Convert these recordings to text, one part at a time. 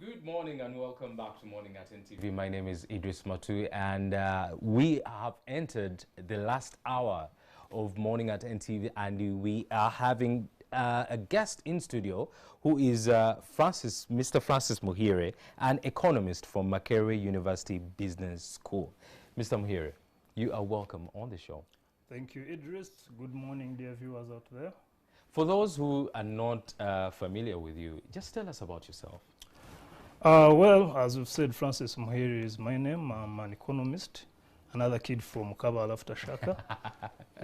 Good morning and welcome back to Morning at NTV. My name is Idris Matu and we have entered the last hour of Morning at NTV and we are having a guest in studio who is Mr. Francis Muhire, an economist from Makerere University Business School. Mr. Muhire, you are welcome on the show. Thank you, Idris. Good morning, dear viewers out there. For those who are not familiar with you, just tell us about yourself. Well, as you've said, Francis Muhire is my name. I'm an economist, another kid from Kabal after Shaka.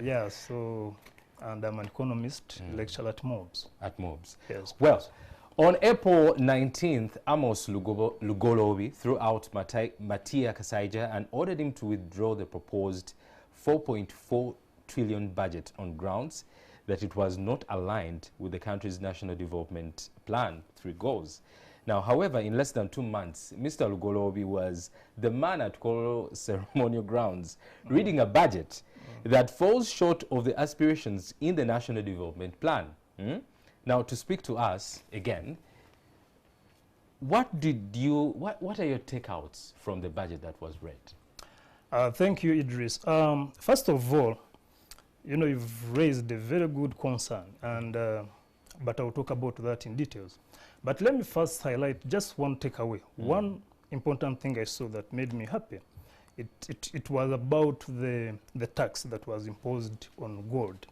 Yeah, so, and I'm an economist, lecturer at MOBS. At MOBS. Yes. Well, on April 19th, Amos Lugolobi threw out Matia Kasaija and ordered him to withdraw the proposed 4.4 trillion budget on grounds that it was not aligned with the country's national development plan, 3 goals. Now, however, in less than 2 months, Mr. Lugolobi was the man at Kolo ceremonial grounds reading a budget that falls short of the aspirations in the national development plan. Now, to speak to us again, what are your takeouts from the budget that was read? Thank you, Idris. First of all, you know, you've raised a very good concern, and but I'll talk about that in details. But let me first highlight just one takeaway. One important thing I saw that made me happy. It was about the tax that was imposed on gold.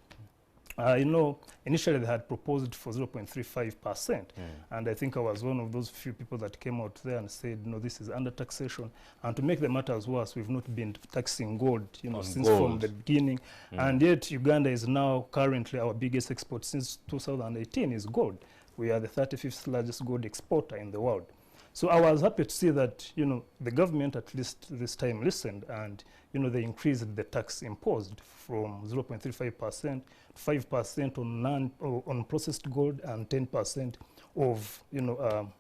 You know, initially they had proposed for 0.35%, and I think I was one of those few people that came out there and said, no, this is under taxation. And to make the matters worse, we've not been taxing gold, you know, since from the beginning. And yet Uganda is now currently our biggest export since 2018 is gold. We are the 35th largest gold exporter in the world. So I was happy to see that, you know, the government at least this time listened and, you know, they increased the tax imposed from 0.35% to 5% on processed gold and 10% of, you know,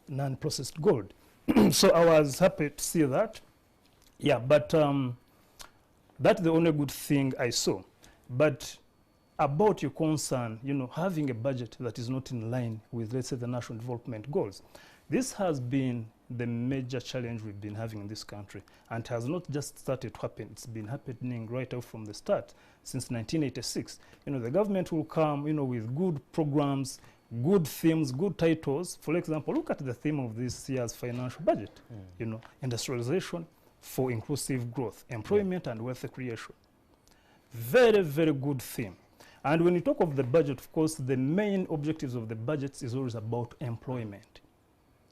non-processed gold. So I was happy to see that. Yeah, but that's the only good thing I saw. But about your concern, you know, having a budget that is not in line with, let's say, the national development goals. This has been the major challenge we've been having in this country, and has not just started to happen. It's been happening right out from the start since 1986. You know, the government will come, you know, with good programs, good themes, good titles. For example, look at the theme of this year's financial budget, you know, industrialization for inclusive growth, employment and wealth creation. Very, very good theme. And when you talk of the budget, of course, the main objectives of the budgets is always about employment,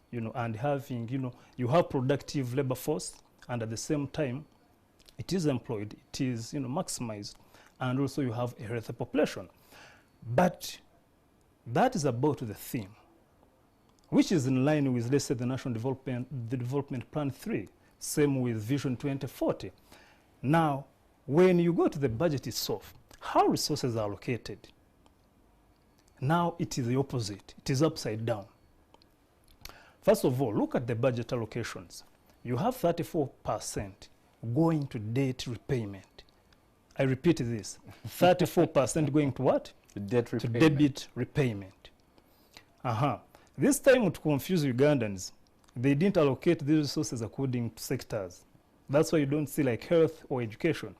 you know, and having, you know, you have productive labor force, and at the same time, it is employed, it is, you know, maximized, and also you have a healthy population. But that is about the theme, which is in line with, let's say, the National Development Plan 3, same with Vision 2040. Now, when you go to the budget itself, how resources are allocated, now it is the opposite. It is upside down. First of all, look at the budget allocations. You have 34% going to debt repayment. I repeat this, 34% going to what? Debt repayment. To debit repayment. This time, to confuse Ugandans, they didn't allocate these resources according to sectors. That's why you don't see like health or education.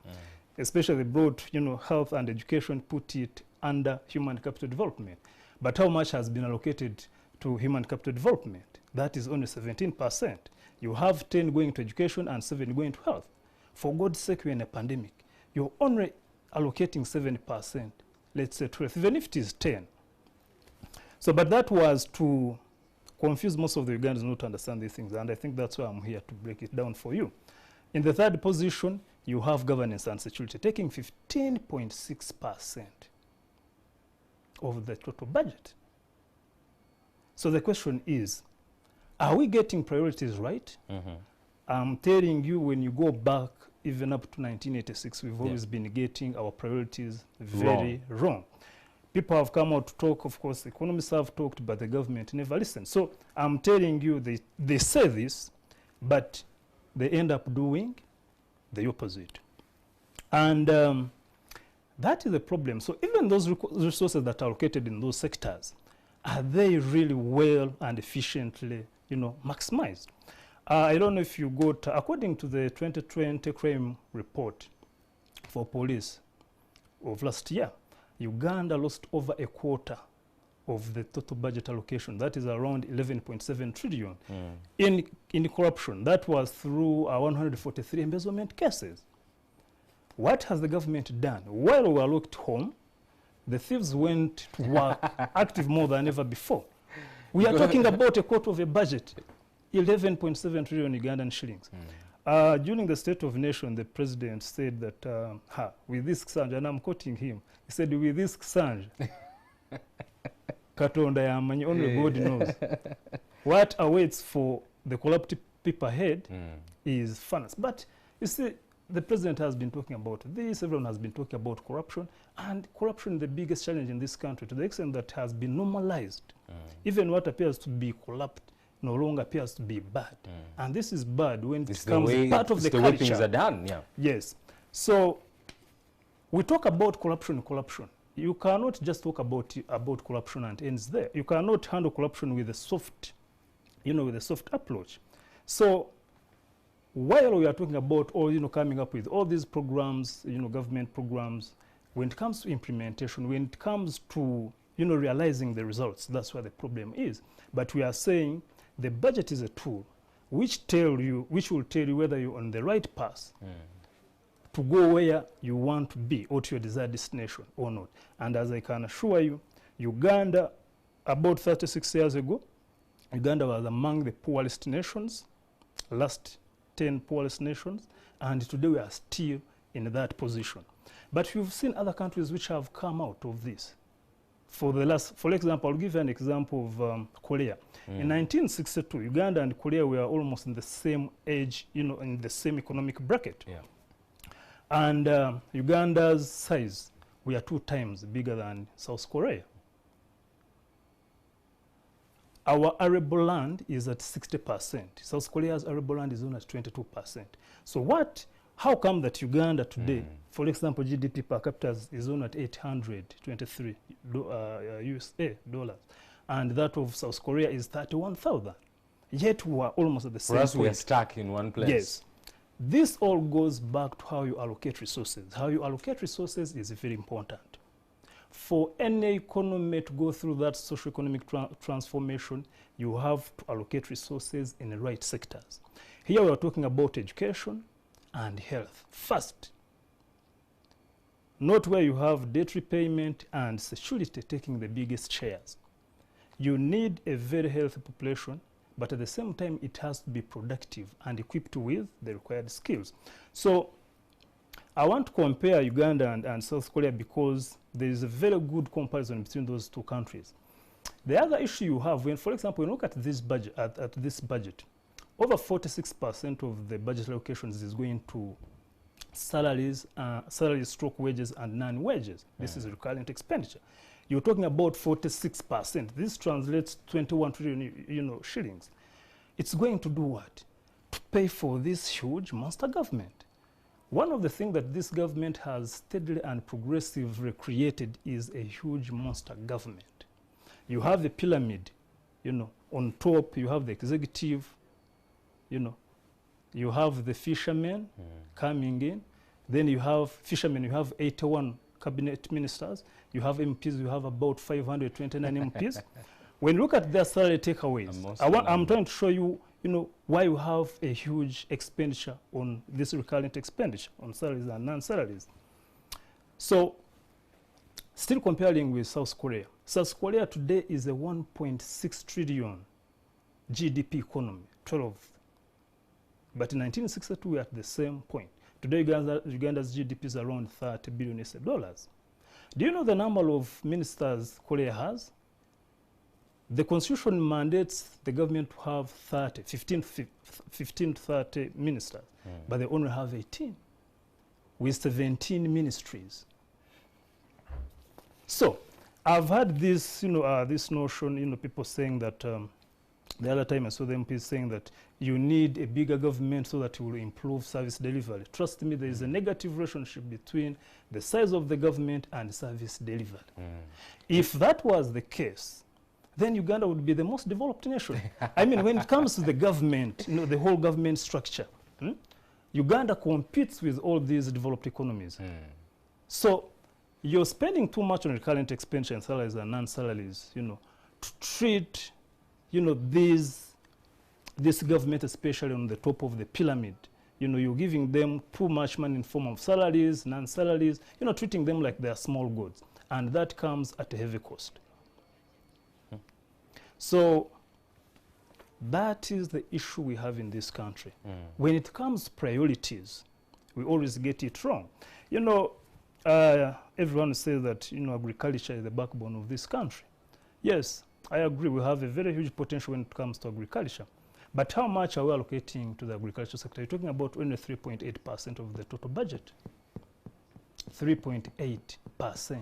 Especially they brought, you know, health and education, put it under human capital development. But how much has been allocated to human capital development? That is only 17%. You have 10 going to education and 7 going to health. For God's sake, we're in a pandemic. You're only allocating 7%, let's say 12, even if it is 10. So, but that was to confuse most of the Ugandans not to understand these things, and I think that's why I'm here to break it down for you. In the third position, you have governance and security, taking 15.6% of the total budget. So the question is, are we getting priorities right? I'm telling you, when you go back even up to 1986, we've always been getting our priorities very wrong. People have come out to talk, of course, economists have talked, but the government never listened. So I'm telling you, they say this, but they end up doing the opposite. And that is the problem. So even those resources that are located in those sectors, are they really well and efficiently, maximized. I don't know if you got, according to the 2020 crime report for police of last year, Uganda lost over a quarter of the total budget allocation. That is around 11.7 trillion in corruption. That was through 143 embezzlement cases. What has the government done? While we were locked home, the thieves went to work active more than ever before. We are talking about a quarter of a budget, 11.7 trillion Ugandan shillings. During the State of Nation, the president said that, with this Ksanja, and I'm quoting him, he said, with this Ksanja, Katonda yamanyi, only God knows. What awaits for the corrupt people ahead is finance. But you see, the president has been talking about this, everyone has been talking about corruption, and corruption is the biggest challenge in this country to the extent that has been normalized. Even what appears to be corrupt no longer appears to be bad. And this is bad when it becomes part of the culture. Way things are done, yeah. Yes. So we talk about corruption. You cannot just talk about corruption and ends there. You cannot handle corruption with a soft, with a soft approach. So while we are talking about coming up with all these programs, government programs, when it comes to implementation, when it comes to, realizing the results, that's where the problem is. But we are saying the budget is a tool which will tell you whether you're on the right path to go where you want to be or to your desired destination or not. And as I can assure you, Uganda, about 36 years ago, Uganda was among the poorest nations, last 10 poorest nations, and today we are still in that position. But we've seen other countries which have come out of this. For example, I'll give you an example of Korea. In 1962, Uganda and Korea were almost in the same age, in the same economic bracket. Yeah. And Uganda's size, we are 2 times bigger than South Korea. Our arable land is at 60%. South Korea's arable land is only at 22%. So how come that Uganda today, for example, GDP per capita is only at $823 USA dollars, and that of South Korea is 31,000? Yet we are almost at the same point. For us, we are stuck in one place. Yes. This all goes back to how you allocate resources. How you allocate resources is very important. For any economy to go through that socio-economic transformation, you have to allocate resources in the right sectors. Here we are talking about education and health first. Not where you have debt repayment and security taking the biggest shares. You need a very healthy population, but at the same time it has to be productive and equipped with the required skills. So I want to compare Uganda and South Korea because there is a very good comparison between those 2 countries. The other issue you have, when, for example, you look at this budget, over 46% of the budget allocations is going to salaries, stroke wages, and non-wages. This is recurrent expenditure. You're talking about 46%. This translates 21 trillion, shillings. It's going to do what? To pay for this huge monster government. One of the things that this government has steadily and progressively created is a huge monster government. You have the pyramid, on top you have the executive, you have the fishermen coming in, then you have fishermen, you have 81 cabinet ministers, you have MPs, you have about 529 MPs. When you look at their salary takeaways, I'm trying to show you, why you have a huge expenditure on this recurrent expenditure on salaries and non-salaries. So, still comparing with South Korea. South Korea today is a 1.6 trillion GDP economy, 12th. But in 1962, we are at the same point. Today, Uganda's GDP is around 30 billion US dollars. Do you know the number of ministers Korea has? The constitution mandates the government to have 15 to 30 ministers, but they only have 18, with 17 ministries. So, I've had this, this notion, people saying that, the other time I saw the MPs saying that you need a bigger government so that it will improve service delivery. Trust me, there is a negative relationship between the size of the government and service delivery. If that was the case, then Uganda would be the most developed nation. I mean, when it comes to the government, the whole government structure, Uganda competes with all these developed economies. So you're spending too much on recurrent expenditure and salaries and non-salaries, to treat, this government, especially on the top of the pyramid. You're giving them too much money in form of salaries, non-salaries, treating them like they're small goods. And that comes at a heavy cost. So that is the issue we have in this country. When it comes to priorities, we always get it wrong. Everyone says that, agriculture is the backbone of this country. Yes, I agree. We have a very huge potential when it comes to agriculture. But how much are we allocating to the agriculture sector? You're talking about only 3.8% of the total budget. 3.8%.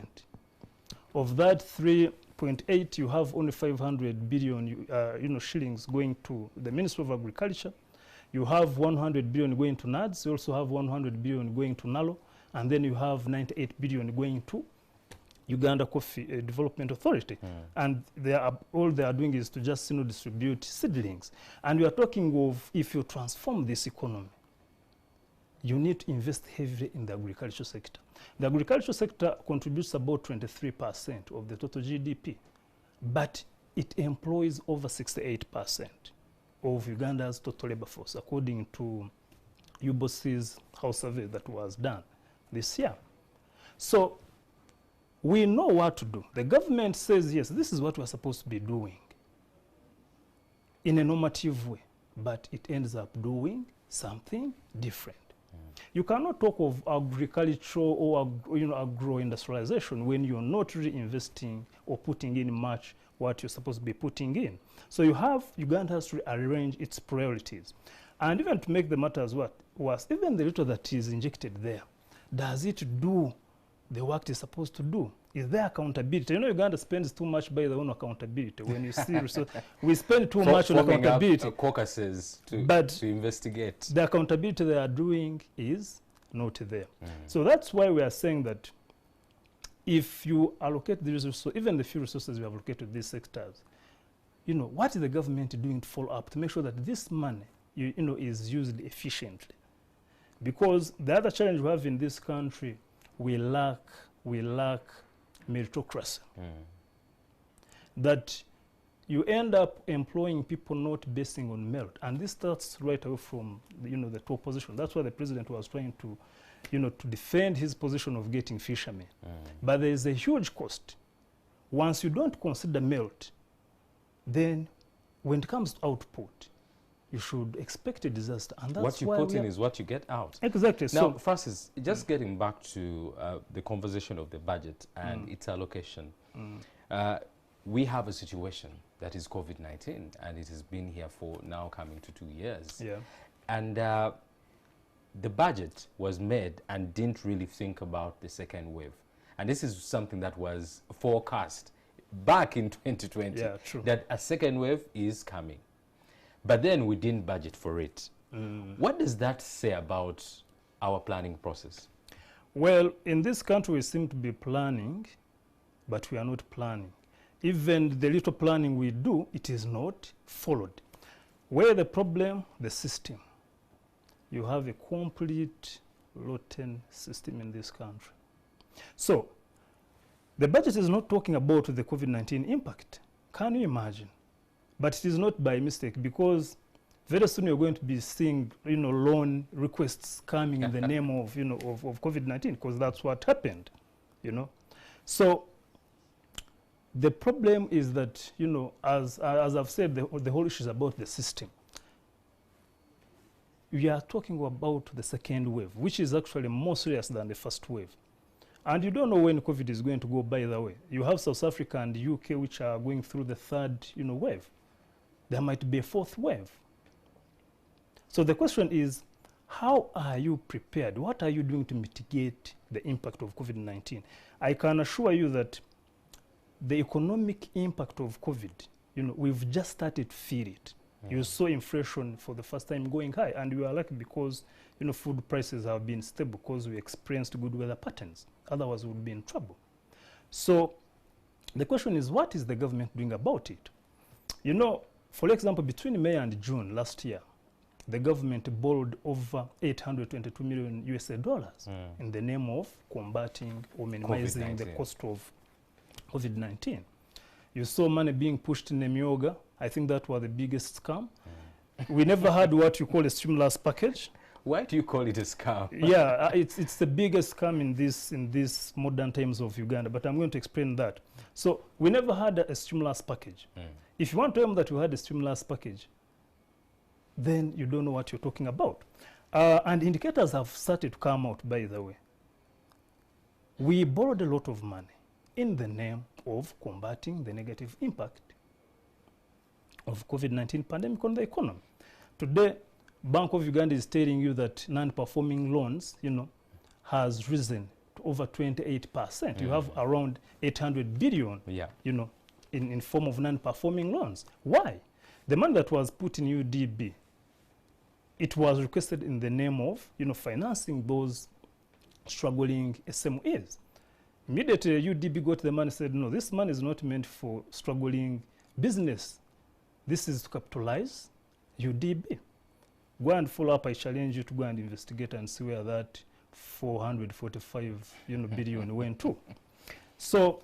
Of that 3.8, you have only 500 billion shillings going to the Ministry of Agriculture. You have 100 billion going to NADS. You also have 100 billion going to NALO. And then you have 98 billion going to Uganda Coffee Development Authority. And all they are doing is to just distribute seedlings. And we are talking of, if you transform this economy, you need to invest heavily in the agriculture sector. The agriculture sector contributes about 23% of the total GDP, but it employs over 68% of Uganda's total labor force, according to UBOS's house survey that was done this year. So we know what to do. The government says, yes, this is what we're supposed to be doing in a normative way, but it ends up doing something different. You cannot talk of agricultural or agro-industrialization when you're not really investing or putting in much what you're supposed to be putting in. So Uganda has to arrange its priorities. And even to make the matters worse, even the little that is injected there, does it do the work it's supposed to do? Is there accountability? Uganda spends too much by their own accountability. When you see, we spend too much on accountability. Caucuses to investigate. The accountability they are doing is not there. So that's why we are saying that if you allocate the resources, even the few resources we have allocated to these sectors, what is the government doing to follow up to make sure that this money, is used efficiently? Because the other challenge we have in this country, we lack meritocracy. That you end up employing people not basing on merit, and this starts right away from the top position. That's why the president was trying to to defend his position of getting fishermen. But there is a huge cost. Once you don't consider merit, then when it comes to output, you should expect a disaster. And that's what you put in is what you get out. Exactly. Now, Francis, just getting back to the conversation of the budget and its allocation, we have a situation that is COVID-19, and it has been here for now coming to 2 years. Yeah. And the budget was made and didn't really think about the second wave. And this is something that was forecast back in 2020, that a second wave is coming. But then we didn't budget for it. What does that say about our planning process? Well, in this country, we seem to be planning, but we are not planning. Even the little planning we do, it is not followed. Where the problem? The system. You have a complete rotten system in this country. So, the budget is not talking about the COVID-19 impact. Can you imagine? But it is not by mistake, because very soon you're going to be seeing, loan requests coming in the name of, of COVID-19, because that's what happened, So the problem is that, as I've said, the whole issue is about the system. We are talking about the second wave, which is actually more serious than the first wave. And you don't know when COVID is going to go, by the way. You have South Africa and the UK, which are going through the third, wave. There might be a fourth wave. So the question is, how are you prepared? What are you doing to mitigate the impact of COVID-19? I can assure you that the economic impact of COVID, we've just started to feel it. You saw inflation for the first time going high, and we are lucky because, food prices have been stable because we experienced good weather patterns. Otherwise, we would be in trouble. So The question is, what is the government doing about it? You know, for example, between May and June last year, the government borrowed over 822 million USA dollars in the name of combating or minimizing the cost of COVID-19. You saw money being pushed in Nemioga. I think that was the biggest scam. We never had what you call a stimulus package. Why do you call it a scam? Yeah, it's the biggest scam in this modern times of Uganda, but I'm going to explain that. So we never had a stimulus package. If you want to tell me that we had a stimulus package, then you don't know what you're talking about. And indicators have started to come out, by the way. We borrowed a lot of money in the name of combating the negative impact of COVID-19 pandemic on the economy. Today, Bank of Uganda is telling you that non-performing loans, you know, has risen to over 28%. You have around 800 billion, you know, in form of non-performing loans. Why? The money that was put in UDB, it was requested in the name of, you know, financing those struggling SMEs. Immediately, UDB got the money and said, no, this money is not meant for struggling business. This is to capitalize UDB. Go and follow up. I challenge you to go and investigate and see where that 445 billion went to. So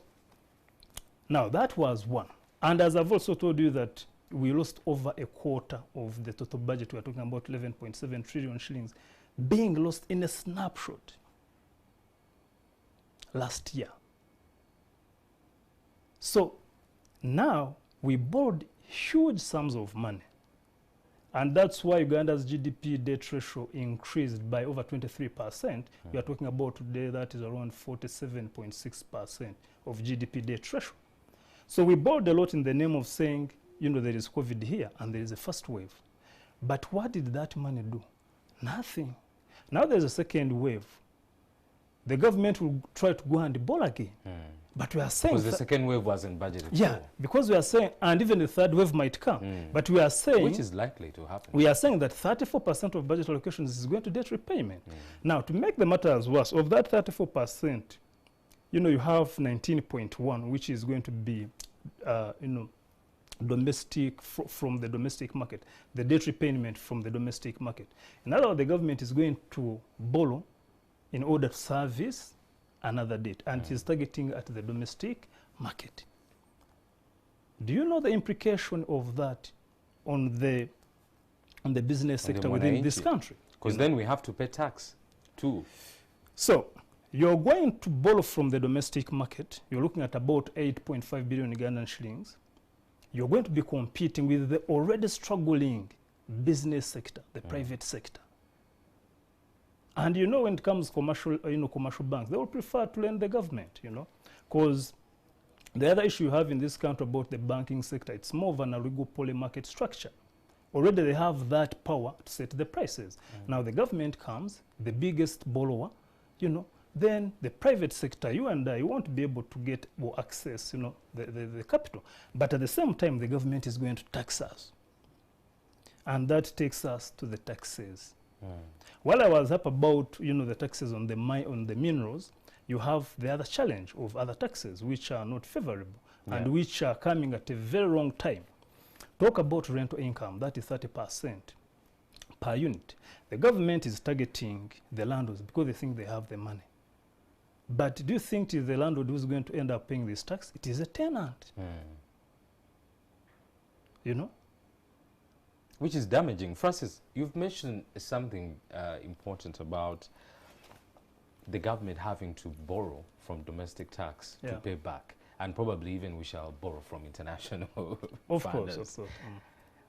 now that was one. And as I've also told you that we lost over a quarter of the total budget. We are talking about 11.7 trillion shillings being lost in a snapshot last year. So now we borrowed huge sums of money. And that's why Uganda's GDP debt ratio increased by over 23%. We are talking about today that is around 47.6% of GDP debt ratio. So we borrowed a lot in the name of saying, you know, there is COVID here and there is a first wave. But what did that money do? Nothing. Now there's a second wave. The government will try to go and borrow again. But we are saying... Because the second wave wasn't budgeted for. Because we are saying, and even the third wave might come. But we are saying... Which is likely to happen. We are saying that 34% of budget allocations is going to debt repayment. Now, to make the matters worse, of that 34%, you know, you have 19.1, which is going to be, you know, domestic from the domestic market, the debt repayment from the domestic market. In other words, the government is going to borrow in order to service another debt, and it is targeting at the domestic market. Do you know the implication of that on the business sector within this country? Because then we have to pay tax too. So you're going to borrow from the domestic market. You're looking at about 8.5 billion Ugandan shillings. You're going to be competing with the already struggling business sector, the private sector. And you know, when it comes to commercial banks, they will prefer to lend the government, you know, because the other issue you have in this country about the banking sector, it's more of an oligopoly market structure. Already they have that power to set the prices. Now the government comes, the biggest borrower, you know, then the private sector, you and I, won't be able to get or access, you know, the capital. But at the same time, the government is going to tax us. And that takes us to the taxes. While I was up about, you know, the taxes on the minerals, you have the other challenge of other taxes which are not favorable and which are coming at a very wrong time. Talk about rental income, that is 30% per unit. The government is targeting the landlords because they think they have the money. But do you think it is the landlord who's going to end up paying this tax? It is a tenant. You know? Which is damaging. Francis, you've mentioned something important about the government having to borrow from domestic tax to pay back. And probably even we shall borrow from international Of funders. course.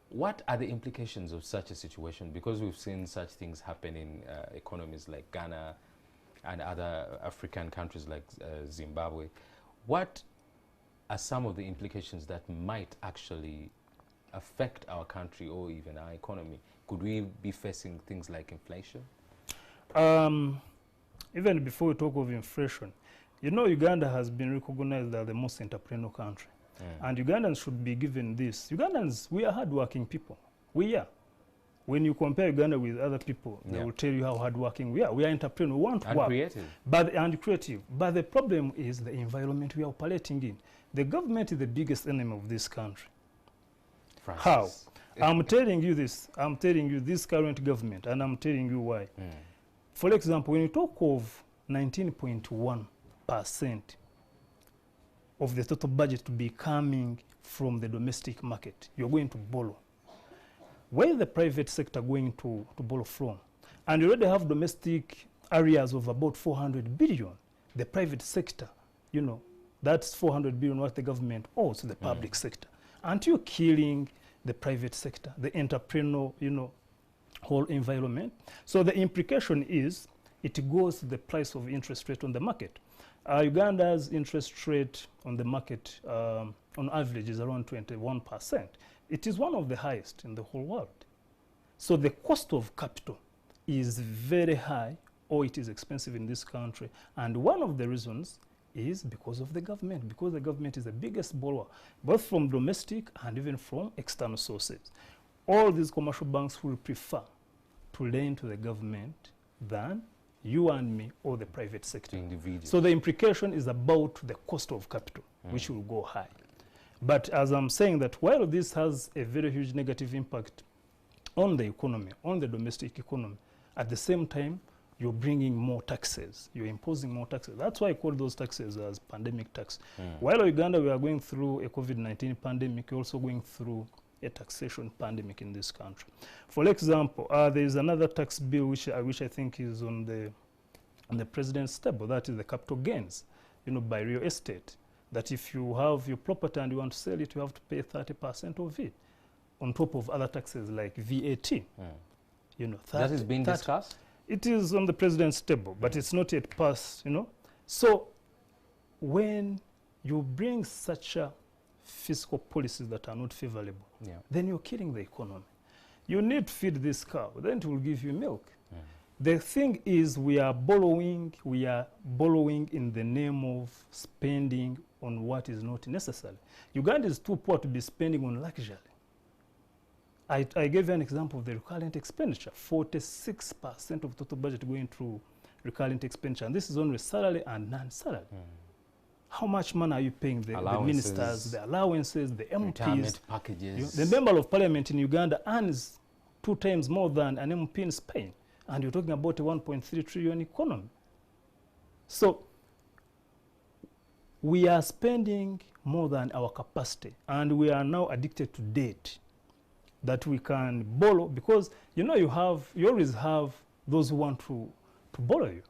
What are the implications of such a situation? Because we've seen such things happen in economies like Ghana and other African countries like Zimbabwe. What are some of the implications that might actually affect our country or even our economy? Could we be facing things like inflation? Even before we talk of inflation, you know, Uganda has been recognized as the most entrepreneurial country. And Ugandans should be given this. Ugandans, we are hardworking people. We are. When you compare Uganda with other people, they will tell you how hardworking we are. We are entrepreneurs, we want to work. And creative. But the problem is the environment we are operating in. The government is the biggest enemy of this country. Francis. How? I'm telling you this. I'm telling you this current government, and I'm telling you why. For example, when you talk of 19.1% of the total budget to be coming from the domestic market, you're going to borrow. Where is the private sector going to borrow from? And you already have domestic areas of about 400 billion. The private sector, you know, that's 400 billion what the government owes to the public sector. Aren't you killing the private sector, the entrepreneurial, you know, whole environment? So the implication is it goes to the price of interest rate on the market. Uganda's interest rate on the market on average is around 21%. It is one of the highest in the whole world. So the cost of capital is very high, or it is expensive in this country. And one of the reasons is because of the government, because the government is the biggest borrower, both from domestic and even from external sources. All these commercial banks will prefer to lend to the government than you and me or the private sector. So the implication is about the cost of capital, which will go high. But as I'm saying that while this has a very huge negative impact on the economy, on the domestic economy, at the same time, you're bringing more taxes. You're imposing more taxes. That's why I call those taxes as pandemic tax. While Uganda, we are going through a COVID-19 pandemic, we're also going through a taxation pandemic in this country. For example, there is another tax bill which I think is on the president's table. That is the capital gains, you know, by real estate. That if you have your property and you want to sell it, you have to pay 30% of it, on top of other taxes like VAT. You know, that is being discussed? It is on the president's table, but it's not yet passed, you know. So when you bring such a fiscal policies that are not favorable, then you're killing the economy. You need to feed this cow, then it will give you milk. The thing is we are borrowing in the name of spending on what is not necessary. Uganda is too poor to be spending on luxury. I gave you an example of the recurrent expenditure, 46% of total budget going through recurrent expenditure, and this is only salary and non-salary. How much money are you paying the ministers, the allowances, the MPs? Packages. The member of parliament in Uganda earns 2 times more than an MP in Spain, and you're talking about a 1.3 trillion economy. So we are spending more than our capacity, and we are now addicted to debt that we can borrow, because you know you always have those who want to borrow you.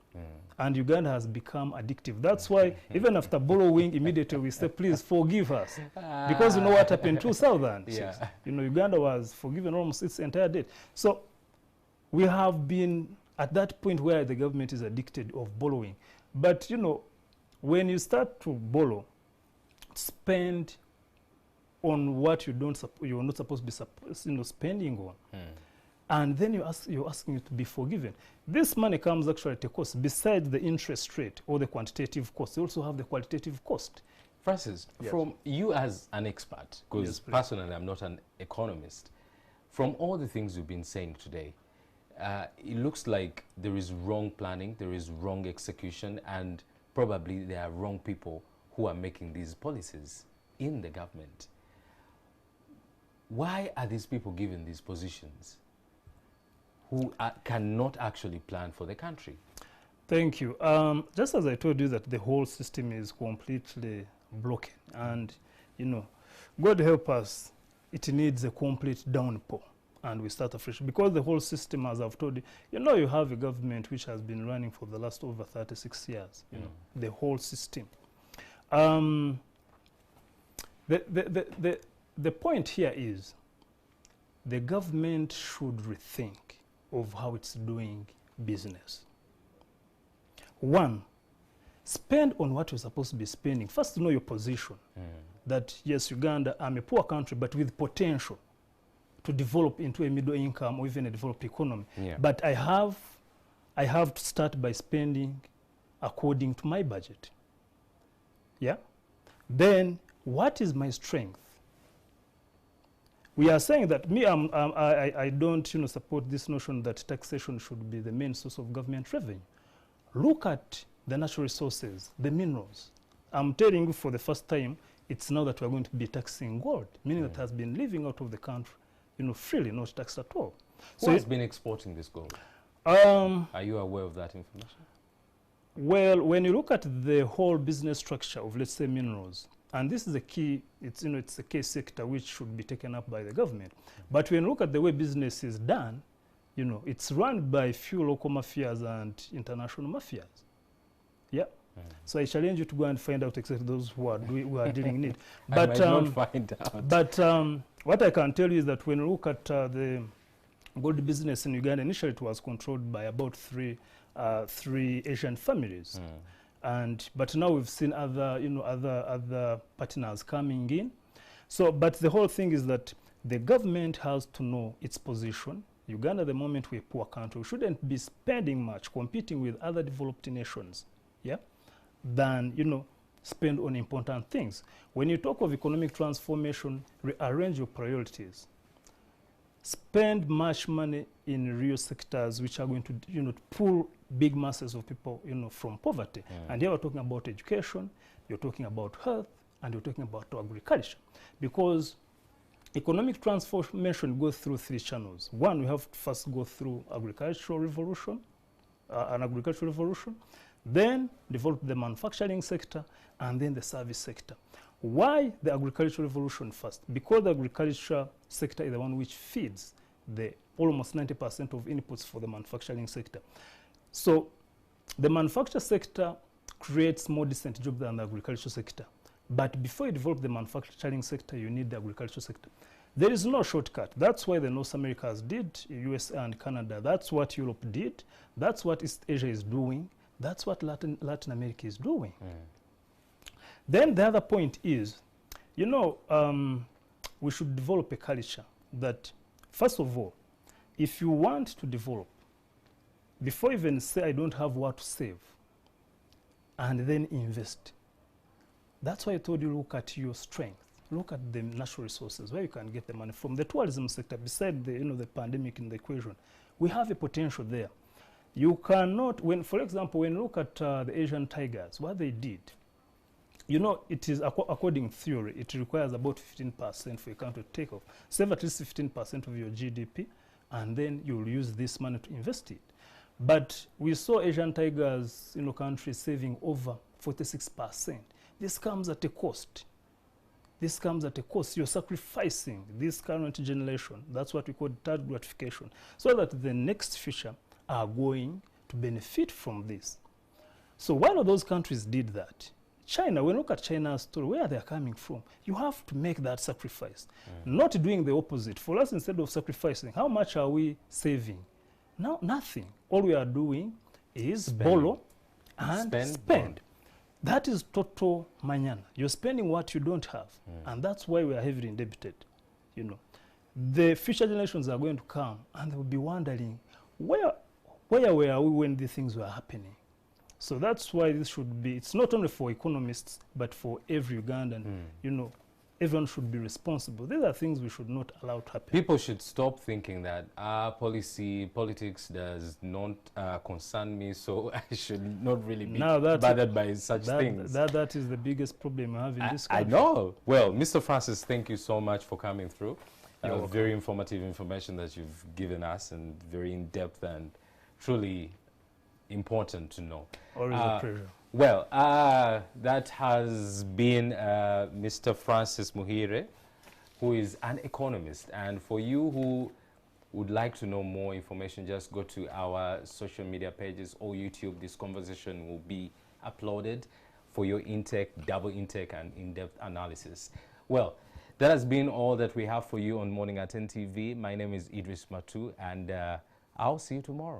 And Uganda has become addictive. That's why even after borrowing, immediately we say, please forgive us. Because you know what happened in 2006. You know, Uganda was forgiven almost its entire debt. So we have been at that point where the government is addicted of borrowing. But you know, when you start to borrow, spend on what you're not supposed to be spending on. And then you're asking you to be forgiven. This money comes actually at a cost. Besides the interest rate or the quantitative cost, you also have the qualitative cost. Francis, from you as an expert, because personally I'm not an economist, from all the things you've been saying today, it looks like there is wrong planning, there is wrong execution, and probably there are wrong people who are making these policies in the government. Why are these people given these positions who cannot actually plan for the country? Thank you. Just as I told you that the whole system is completely broken, and you know, God help us, it needs a complete downpour and we start afresh, because the whole system, as I've told you, you know, you have a government which has been running for the last over 36 years, you know, the whole system. The point here is the government should rethink of how it's doing business. One, spend on what you're supposed to be spending. First, know your position. That yes, Uganda, I'm a poor country, but with potential to develop into a middle income or even a developed economy. But I have to start by spending according to my budget. Then, what is my strength? we are saying that I don't support this notion that taxation should be the main source of government revenue. Look at the natural resources, the minerals. I'm telling you for the first time, it's now that we're going to be taxing gold, meaning that has been living out of the country, freely, not taxed at all. Who has been exporting this gold? Are you aware of that information? Well, when you look at the whole business structure of, let's say, minerals, and this is a key, it's a key sector which should be taken up by the government. But when you look at the way business is done, it's run by few local mafias and international mafias. Yeah. So I challenge you to go and find out exactly those who are dealing in it. But I might not find out. But what I can tell you is that when you look at the gold business in Uganda, initially it was controlled by about three Asian families. But now we've seen other partners coming in. So, but the whole thing is that the government has to know its position. Uganda, at the moment, we're a poor country. We shouldn't be spending much competing with other developed nations, yeah, than spend on important things. When you talk of economic transformation, rearrange your priorities. Spend much money in real sectors which are going to pull big masses of people from poverty. And here we're talking about education, you're talking about health, and you're talking about agriculture. Because economic transformation goes through three channels. One, we have to first go through agricultural revolution, an agricultural revolution, then develop the manufacturing sector, and then the service sector. Why the agricultural revolution first? Because the agriculture sector is the one which feeds the almost 90% of inputs for the manufacturing sector. So the manufacturing sector creates more decent jobs than the agriculture sector. But before you develop the manufacturing sector, you need the agriculture sector. There is no shortcut. That's why the North Americas did, US and Canada. That's what Europe did. That's what East Asia is doing. That's what Latin America is doing. Then the other point is, we should develop a culture that, first of all, if you want to develop, before you even say I don't have what to save, and then invest. That's why I told you look at your strength. Look at the natural resources, where you can get the money from. The tourism sector, beside the pandemic in the equation, we have a potential there. You cannot, for example, when you look at the Asian tigers, what they did, it is according to theory, it requires about 15% for a country to take off. Save at least 15% of your GDP, and then you'll use this money to invest it. But we saw Asian tigers, countries saving over 46%. This comes at a cost. This comes at a cost. You're sacrificing this current generation. That's what we call third gratification. So that the next future are going to benefit from this. So one of those countries did that. China, when you look at China's story, where they're coming from, you have to make that sacrifice. Not doing the opposite. For us, instead of sacrificing, how much are we saving? No, nothing. All we are doing is borrow and spend. That is total manyana. You're spending what you don't have. And that's why we are heavily indebted. The future generations are going to come and they will be wondering, where were we when these things were happening? So that's why this should be, it's not only for economists, but for every Ugandan, everyone should be responsible. These are things we should not allow to happen. People should stop thinking that politics does not concern me, so I should not really be bothered by such things. That is the biggest problem we have in this country. I know. Well, Mr. Francis, thank you so much for coming through. Very informative information that you've given us, and very in-depth and truly important to know. Always a pleasure. Well, that has been Mr. Francis Muhire, who is an economist. And for you who would like to know more information, just go to our social media pages or YouTube. This conversation will be uploaded for your intake, double intake, and in-depth analysis. Well, that has been all that we have for you on Morning at 10 TV. My name is Idris Matu, and I'll see you tomorrow.